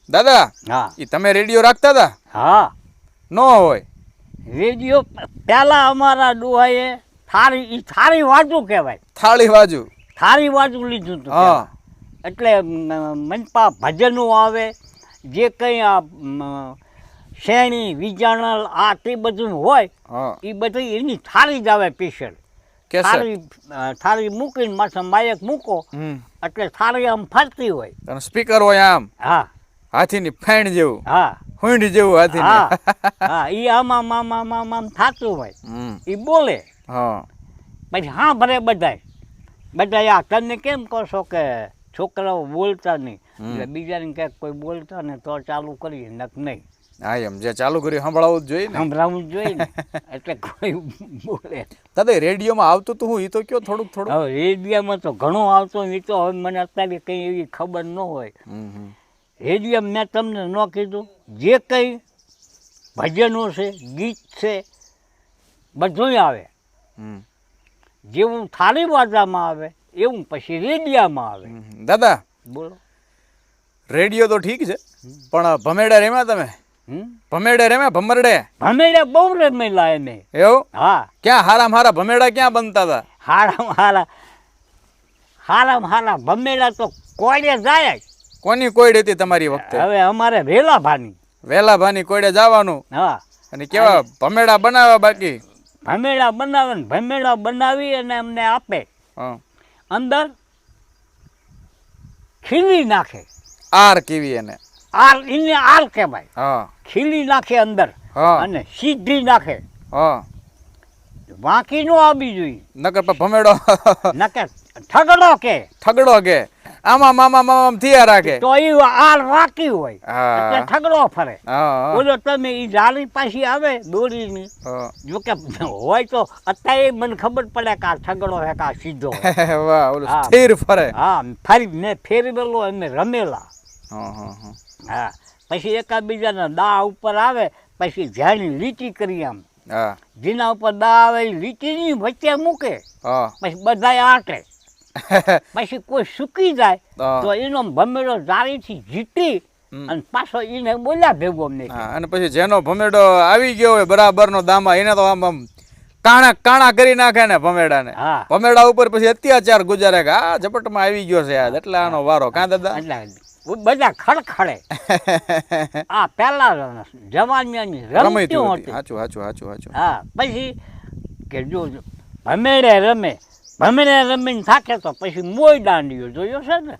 દાદા હા ઈ તમે રેડિયો રાખતા હતા? હા ન હોય. રેડિયો પહેલા અમારા ડોહાએ થાળી વાજુ કહેવાય, થાળી બાજુ. થાળી વાજુ લીધું હતું હા. પહેલા. એટલે મનપા ભજનો આવે, જે કંઈ આ શેણી વિજાણલ આ તે બધું હોય હા. એ બધી એની થાળી જ આવે સ્પેશિયલ. કેસેટ. થાળી મૂકીને માથે માયક મૂકો એટલે થાળી આમ ફરતી હોય. અને સ્પીકર હોય આમ હા હાથીની ફેણ જેવું, હા હુંડી જેવું હાથીની. હા હા એ આમ થતું હોય, એ બોલે. હા. પછી હા ભરે બધાય આ તને કેમ કહો છો કે છોકરાઓ બોલતા નહીં, એટલે બીજાને ક્યાંક કોઈ બોલતા ને તો ચાલુ કરીએ, નક નહીં. હા એમ જે ચાલુ કર્યું સંભળાવવું જ જોઈએ ને. સંભળાવવું જ જોઈએ ને, એટલે કોઈ બોલે. દાદા રેડિયોમાં આવતું તું હું એ તો કયો થોડુંક. હવે રેડિયામાં તો ઘણું આવતો, એ તો હવે મને અત્યારે કંઈ એવી ખબર ન હોય. રેડિયો મેં તમને ન કીધું, જે કંઈ ભજનો છે, ગીત છે, બધું આવે. જેવું થાળી વાજામાં આવે એવું પછી રેડિયામાં આવે. દાદા બોલો. રેડિયો તો ઠીક છે, પણ ભમેડા રેમ્યા તમે? ભમેડે રેમ્યા? ભમેડા બહુ રમેલા એને. એવું? હા. ક્યાં હારા ભમેડા ક્યાં બનતા હતા? હારા ભમેડા તો કોયડે જાય. કોની કોઈડ હતી તમારી વખતે? હવે અમારે વેલાભાની કોઈડે જવાનું. હા. અને કેવા ભમેડા બનાવ્યા? બાકી ભમેડા બનાવે ને ભમેડા બનાવી અને અમને આપે. અંદર ખીલી નાખે. આર કેવી એને? આર કહેવાય. હા. ખીલી નાખે અંદર અને સીધી નાખે. હા. વાંકી નો આવી જોઈએ. નકર ભમેડો નકર ઠગડો કે આમાં મામા થયા રાખે તો એ આર વાંકી હોય એટલે ઠગડો ફરે. બોલો તમે એ જાળી પાછી આવે દોરીની, જો કે હોય તો અત્યારે મને ખબર પડે કે આ ઠગડો હે કે આ સીધો. સ્થિર ફરે. હા ફરી મેં ફેરવેલો એમને રમેલા. હા પછી એકાબીજાના દા ઉપર આવે, પછી જાણી લીટી કરી આમ. જેના ઉપર દા આવે લીટીની વચ્ચે મૂકે, પછી બધા આટે. પછી કોઈ સુકી જાય તો એનો ભમેડો જાળીથી જીતી અને પાછો એને બોલ્યા ભેગો અમને. અને પછી જેનો ભમેડો આવી ગયો હોય બરાબર નો દામા, એને તો આમ કાણા કરી નાખે ને ભમેડા ને. ભમેડા ઉપર પછી અત્યાચાર ગુજારે કે આ ઝપટમાં આવી ગયો છે આજ, એટલે આનો વારો. કાં દાદા? બધા ખડખડે. આ પેલા જવાનિયાની રમતું હતું. સાચું. હા પછી કે જો ભમેડે રમીને થાકે તો પછી મોય દાંડિયો જોયો છે ને.